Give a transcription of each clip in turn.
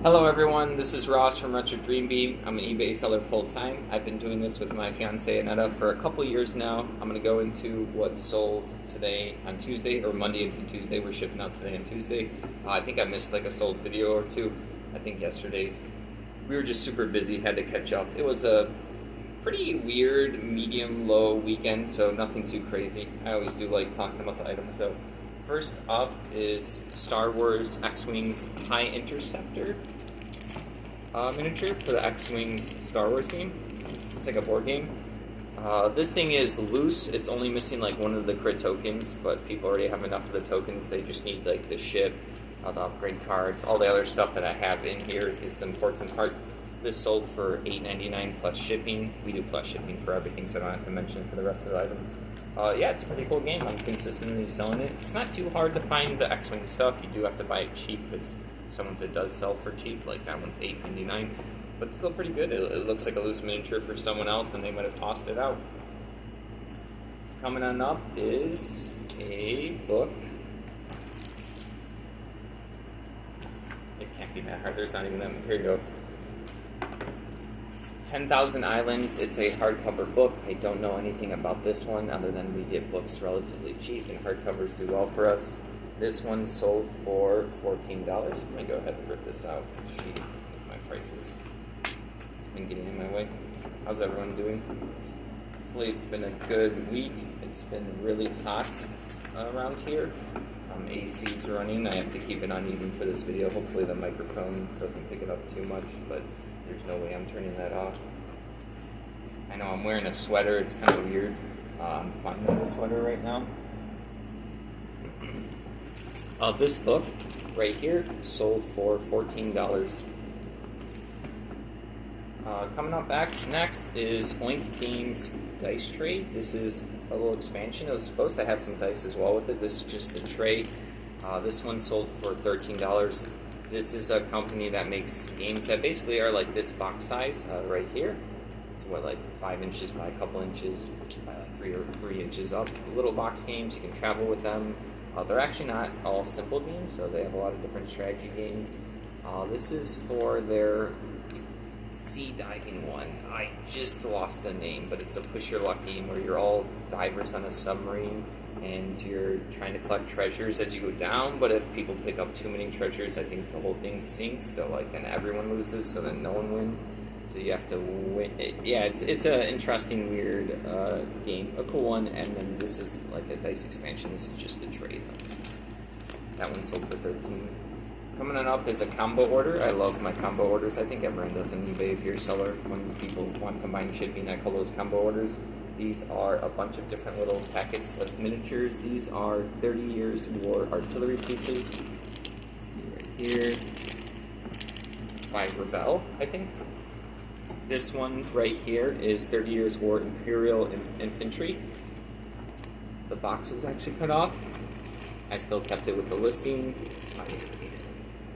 Hello everyone, this is Ross from Retro Dream Beam. I'm an eBay seller full-time. I've been doing this with my fiancée Annetta for a couple years now. I'm going to go into what sold today on Tuesday, or Monday into Tuesday. We're shipping out today on Tuesday. I think I missed like a sold video or two. I think yesterday's. We were just super busy, had to catch up. It was a pretty weird medium-low weekend, so nothing too crazy. I always do like talking about the items though. First up is Star Wars X-Wings TIE Interceptor miniature for the X-Wings Star Wars game. It's like a board game. This thing is loose. It's only missing like one of the crit tokens, but people already have enough of the tokens. They just need like the ship, the upgrade cards, all the other stuff that I have in here is the important part. This sold for $8.99 plus shipping. We do plus shipping for everything, so I don't have to mention it for the rest of the items. Yeah, it's a pretty cool game. I'm consistently selling it. It's not too hard to find the X-Wing stuff. You do have to buy it cheap because some of it does sell for cheap. Like that one's $8.99, but it's still pretty good. It looks like a loose miniature for someone else, and they might have tossed it out. Coming on up is a book. It can't be that hard. There's not even that. Here you go. 10,000 Islands. It's a hardcover book. I don't know anything about this one other than we get books relatively cheap, and hardcovers do well for us. This one sold for $14. I'm going to go ahead and rip this out. Sheet with my prices. It's been getting in my way. How's everyone doing? Hopefully it's been a good week. It's been really hot around here. AC's running. I have to keep it on even for this video. Hopefully the microphone doesn't pick it up too much, but there's no way I'm turning that off. I know I'm wearing a sweater. It's kind of weird. I'm fine with the sweater right now. This book right here sold for $14. Coming up back next is Oink Games Dice Tray. This is a little expansion. It was supposed to have some dice as well with it. This is just the tray. This one sold for $13. This is a company that makes games that basically are like this box size right here. It's what, like 5 inches by a couple inches, by like 3 inches up. Little box games, you can travel with them. They're actually not all simple games, so they have a lot of different strategy games. This is for their sea diving one. I just lost the name, but it's a push your luck game where you're all divers on a submarine and you're trying to collect treasures as you go down, but if people pick up too many treasures, I think the whole thing sinks, so like then everyone loses, so then no one wins. So you have to win. Yeah, it's an interesting, weird game, a cool one, and then this is like a dice expansion. This is just the tray though. That one sold for $13. Coming on up is a combo order. I love my combo orders. I think everyone does an eBay if you're a seller. When people want combined shipping, I call those combo orders. These are a bunch of different little packets of miniatures. These are 30 Years War artillery pieces. Let's see right here. By Revell, I think. This one right here is 30 Years War Imperial Infantry. The box was actually cut off. I still kept it with the listing.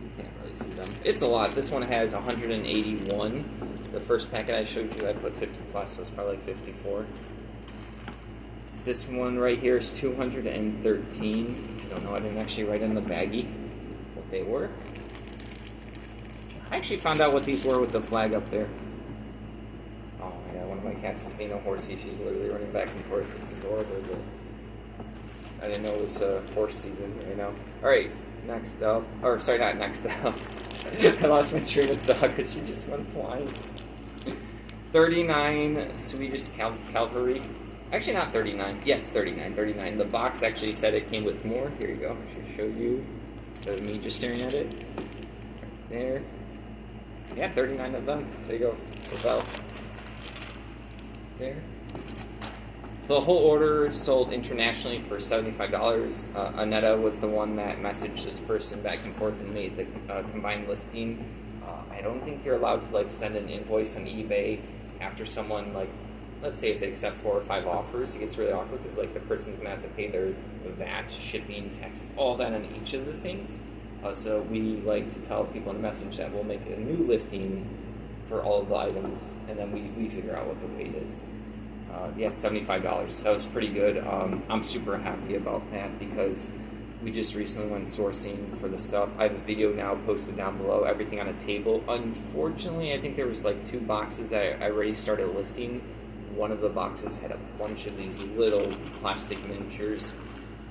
You can't really see them. It's a lot. This one has 181. The first packet I showed you, I put 50 plus, so it's probably like 54. This one right here is 213. I don't know, I didn't actually write in the baggie what they were. I actually found out what these were with the flag up there. Oh my god, one of my cats is being a horsey. She's literally running back and forth. It's adorable, but I didn't know it was horse season right now. Alright, next up. Or, sorry, not next up. I lost my train of thought because she just went flying. 39 Swedish Cavalry. Actually, not 39. Yes, 39. The box actually said it came with more. Here you go. I should show you. Instead of me just staring at it. Right there. Yeah, 39 of them. There you go. Revell. There. The whole order sold internationally for $75. Annetta was the one that messaged this person back and forth and made the combined listing. I don't think you're allowed to like send an invoice on eBay after someone, like, let's say if they accept 4 or 5 offers. It gets really awkward because like the person's gonna have to pay their VAT, shipping, taxes, all that on each of the things. So we like to tell people in a message that we'll make a new listing for all of the items, and then we figure out what the weight is. Yeah, $75. That was pretty good. I'm super happy about that because We just recently went sourcing for the stuff. I have a video now posted down below, everything on a table. Unfortunately, I think there was like 2 boxes that I already started listing. One of the boxes had a bunch of these little plastic miniatures,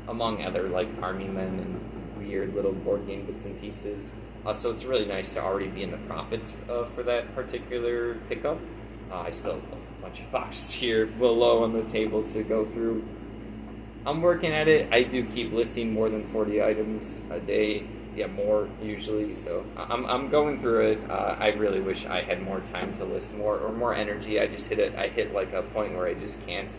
among other like army men and weird little board game bits and pieces. So it's really nice to already be in the profits for that particular pickup. I still have a bunch of boxes here below on the table to go through. I'm working at it. I do keep listing more than 40 items a day. Yeah, more usually. So I'm going through it. I really wish I had more time to list more or more energy. I hit like a point where I just can't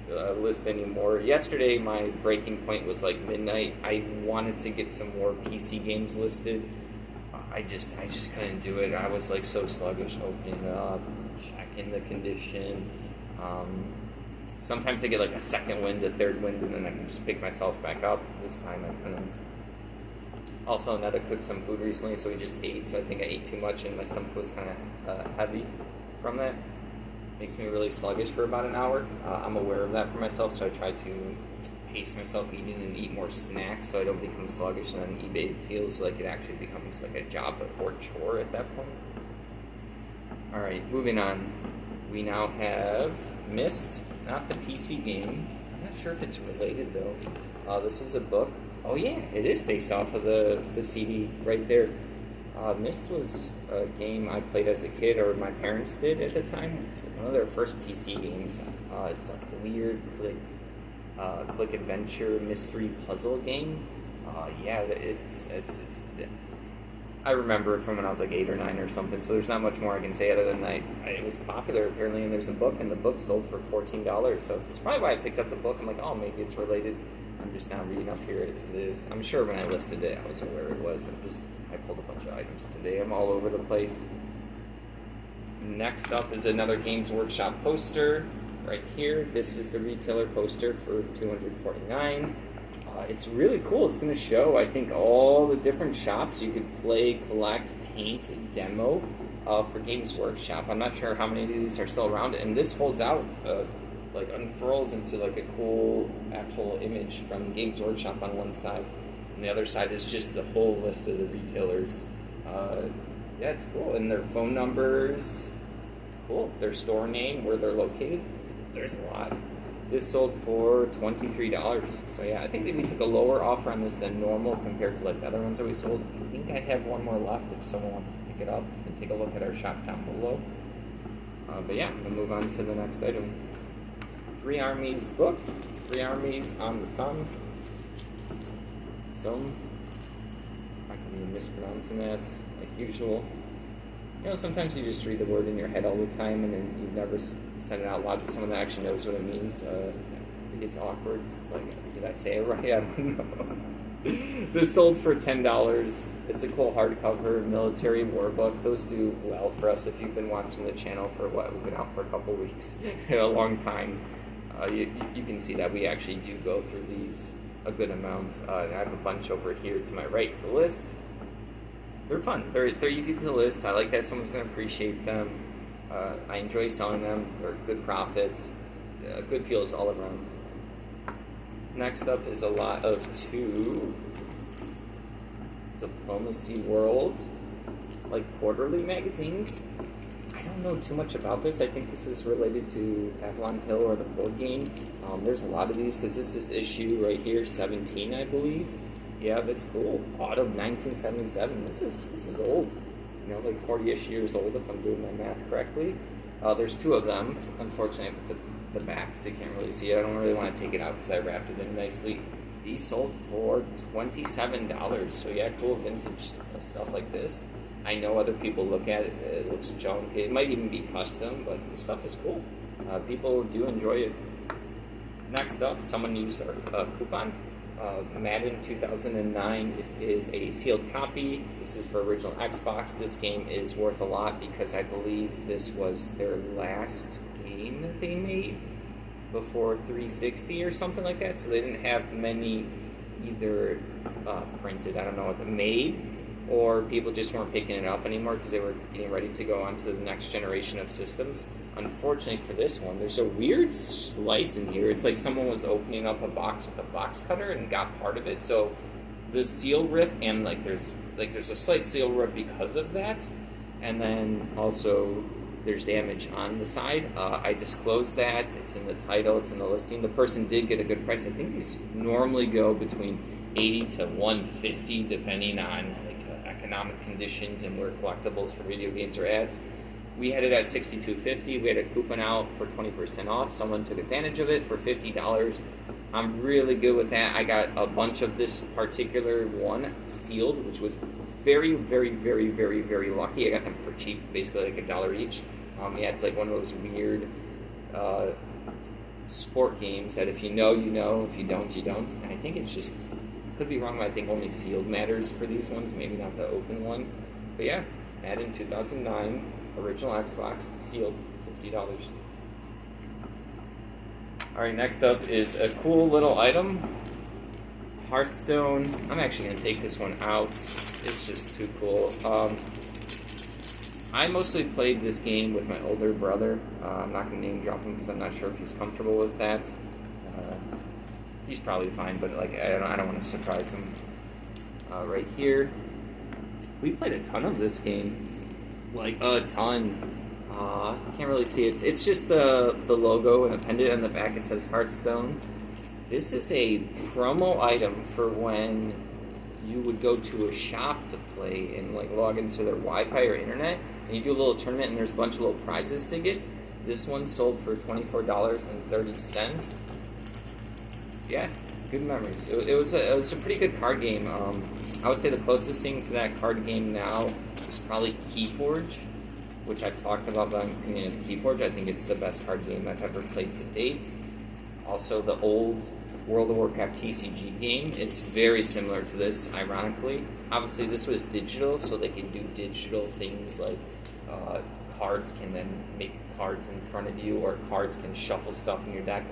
list anymore. Yesterday, my breaking point was like midnight. I wanted to get some more PC games listed. I just couldn't do it. I was like so sluggish opening it up, checking the condition. Sometimes I get like a second wind, a third wind, and then I can just pick myself back up. This time I couldn't. Also, Netta cooked some food recently, so we just ate. So I think I ate too much, and my stomach was kind of heavy from that. Makes me really sluggish for about an hour. I'm aware of that for myself, so I try to pace myself eating and eat more snacks so I don't become sluggish, and then eBay feels like it actually becomes like a job or chore at that point. Alright, moving on. We now have Myst, not the PC game. I'm not sure if it's related though. This is a book. Oh yeah, it is based off of the CD right there. Myst was a game I played as a kid, or my parents did at the time. One of their first PC games. It's like a weird click adventure mystery puzzle game. Yeah, it's I remember it from when I was like 8 or 9 or something, so there's not much more I can say other than it was popular apparently, and there's a book, and the book sold for $14, so it's probably why I picked up the book. I'm like, oh, maybe it's related. I'm just now reading up here. It is. I'm sure when I listed it, I was aware it was. I pulled a bunch of items today. I'm all over the place. Next up is another Games Workshop poster right here. This is the retailer poster for $249. It's really cool. It's going to show, I think, all the different shops you could play, collect, paint, demo for Games Workshop. I'm not sure how many of these are still around, and this folds out, like unfurls into like a cool actual image from Games Workshop on one side, and the other side is just the whole list of the retailers. Yeah, it's cool, and their phone numbers, cool, their store name, where they're located. There's a lot. This sold for $23. So yeah, I think that we took a lower offer on this than normal compared to like the other ones that we sold. I think I have one more left if someone wants to pick it up and take a look at our shop down below. But yeah, we'll move on to the next item. 3 Armies book. 3 Armies on the Sun. Some. I could be mispronouncing that like usual. You know, sometimes you just read the word in your head all the time, and then you never send it out loud to someone that actually knows what it means. It gets awkward. It's like, did I say it right? I don't know. This sold for $10. It's a cool hardcover military war book. Those do well for us if you've been watching the channel for what? We've been out for a couple weeks, a long time. You can see that we actually do go through these a good amount. I have a bunch over here to my right to list. They're fun. They're easy to list. I like that someone's going to appreciate them. I enjoy selling them. They're good profits. Good feels all around. Next up is a lot of 2 Diplomacy World, like quarterly magazines. I don't know too much about this. I think this is related to Avalon Hill or the board game. There's a lot of these because this is issue right here, 17, I believe. Yeah, that's cool. Autumn 1977. This is old. You know, like 40-ish years old if I'm doing my math correctly. There's 2 of them. Unfortunately, I put the back so you can't really see it. I don't really want to take it out because I wrapped it in nicely. These sold for $27. So yeah, cool vintage stuff like this. I know other people look at it. It looks junk. It might even be custom, but the stuff is cool. People do enjoy it. Next up, someone used a coupon. Madden 2009. It is a sealed copy. This is for original Xbox. This game is worth a lot because I believe this was their last game that they made before 360 or something like that. So they didn't have many either printed, I don't know what, made, or people just weren't picking it up anymore because they were getting ready to go on to the next generation of systems. Unfortunately for this one, there's a weird slice in here. It's like someone was opening up a box with a box cutter and got part of it. So the seal rip, and there's a slight seal rip because of that, and then also there's damage on the side. I disclosed that. It's in the title. It's in the listing. The person did get a good price. I think these normally go between 80 to 150, depending on economic conditions and where collectibles for video games are at. We had it at $62.50. We had a coupon out for 20% off. Someone took advantage of it for $50. I'm really good with that. I got a bunch of this particular one sealed, which was very, very, very, very, very lucky. I got them for cheap, basically like $1 each. Yeah, it's like one of those weird sport games that if you know, you know. If you don't, you don't. And I think it's just, could be wrong, but I think only sealed matters for these ones, maybe not the open one. But yeah, Madden 2009, original Xbox, sealed, $50. Alright, next up is a cool little item. Hearthstone. I'm actually going to take this one out. It's just too cool. I mostly played this game with my older brother. I'm not going to name drop him because I'm not sure if he's comfortable with that. He's probably fine, but like I don't want to surprise him. Right here, we played a ton of this game, like a ton. Can't really see it. It's just the logo and a pendant on the back. It says Hearthstone. This is a promo item for when you would go to a shop to play and like log into their Wi-Fi or internet, and you do a little tournament, and there's a bunch of little prizes to get. This one sold for $24.30. Yeah, good memories. It was a pretty good card game. I would say the closest thing to that card game now is probably Keyforge, which I've talked about my opinion of Keyforge. I think it's the best card game I've ever played to date. Also, the old World of Warcraft TCG game, it's very similar to this, ironically. Obviously, this was digital, so they can do digital things like cards can then make cards in front of you, or cards can shuffle stuff in your deck.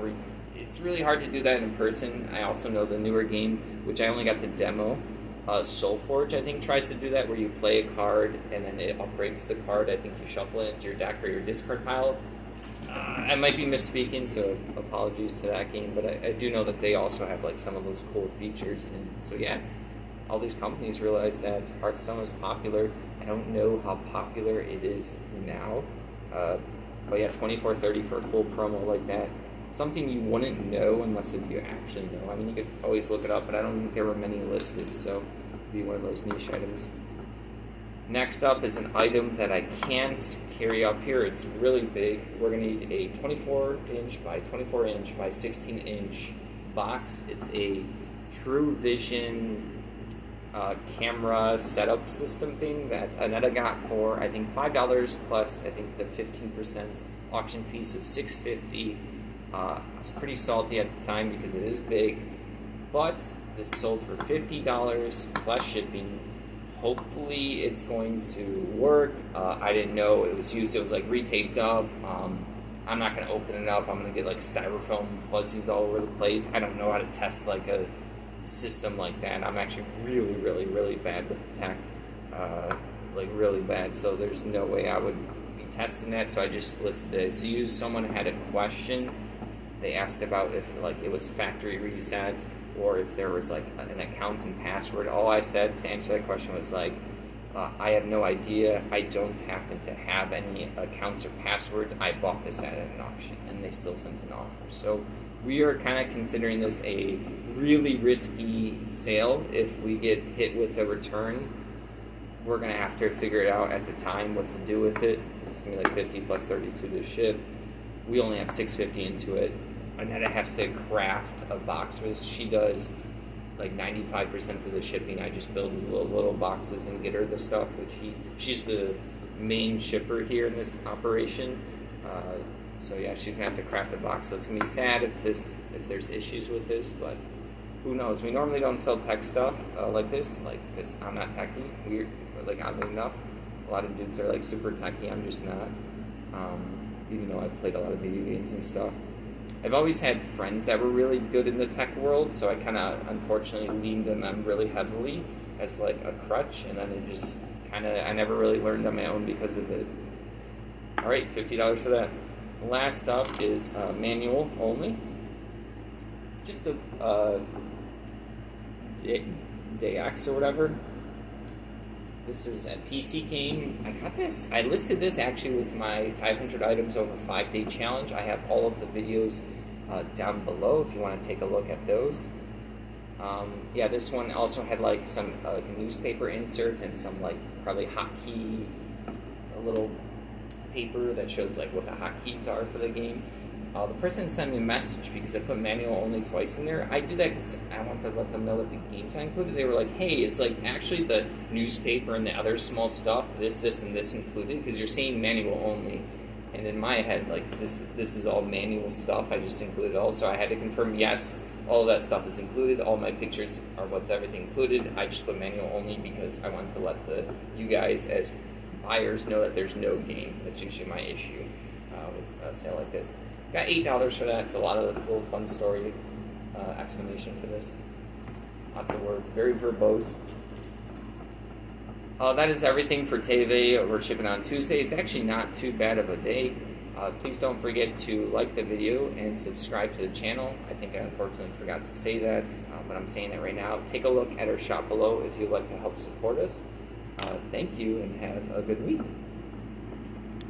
It's really hard to do that in person. I also know the newer game, which I only got to demo, Soulforge, I think, tries to do that, where you play a card and then it upgrades the card. I think you shuffle it into your deck or your discard pile. I might be misspeaking, so apologies to that game, but I do know that they also have like some of those cool features. And so yeah, all these companies realize that Hearthstone is popular. I don't know how popular it is now, but yeah, $24.30 for a cool promo like that. Something you wouldn't know unless if you actually know. I mean, you could always look it up, but I don't think there were many listed, so it'd be one of those niche items. Next up is an item that I can't carry up here. It's really big. We're going to need a 24-inch by 24-inch by 16-inch box. It's a True Vision camera setup system thing that Anetta got for, I think, $5 plus, I think, the 15% auction piece of $6.50. I was pretty salty at the time because it is big, but this sold for $50 plus shipping. Hopefully it's going to work. I didn't know it was used. It was like retaped up. I'm not going to open it up. I'm going to get like styrofoam fuzzies all over the place. I don't know how to test like a system like that. I'm actually really, really, really bad with tech. Like really bad. So there's no way I would be testing that. So I just listed it as used. Someone had a question. They asked about if like it was factory reset or if there was like an account and password. All I said to answer that question was like, I have no idea. I don't happen to have any accounts or passwords. I bought this at an auction, and they still sent an offer. So we are kind of considering this a really risky sale. If we get hit with a return, we're going to have to figure it out at the time what to do with it. It's going to be like 50 plus 32 to ship. We only have $6.50 into it. Anetta has to craft a box for this. She does like 95% of the shipping. I just build little boxes and get her the stuff, which she's the main shipper here in this operation. So yeah, she's gonna have to craft a box. So it's gonna be sad if there's issues with this, but who knows? We normally don't sell tech stuff like this, because I'm not techy. Weird, like oddly enough, a lot of dudes are like super techy. I'm just not. Even though I've played a lot of video games and stuff. I've always had friends that were really good in the tech world, so I kind of unfortunately leaned on them really heavily as like a crutch, and then it just I never really learned on my own because of it. Alright, $50 for that. Last up is manual only. Just a Day X or whatever. This is a PC game. I got this. I listed this actually with my 500 items over 5-day challenge. I have all of the videos down below if you want to take a look at those. Yeah, this one also had like some newspaper insert and some like probably hotkey, a little paper that shows like what the hotkeys are for the game. The person sent me a message because I put manual only twice in there. I do that because I want to let them know that the game's not included. They were like, hey, it's like actually the newspaper and the other small stuff, this, and this included, because you're saying manual only. And in my head, like, this is all manual stuff. I just included it all. So I had to confirm, yes, all of that stuff is included. All my pictures are what's everything included. I just put manual only because I wanted to let you guys as buyers know that there's no game. That's usually my issue with a sale like this. Got $8 for that. It's a lot of little fun story explanation for this. Lots of words. Very verbose. That is everything for today. We're shipping on Tuesday. It's actually not too bad of a day. Please don't forget to like the video and subscribe to the channel. I think I unfortunately forgot to say that, but I'm saying it right now. Take a look at our shop below if you'd like to help support us. Thank you and have a good week.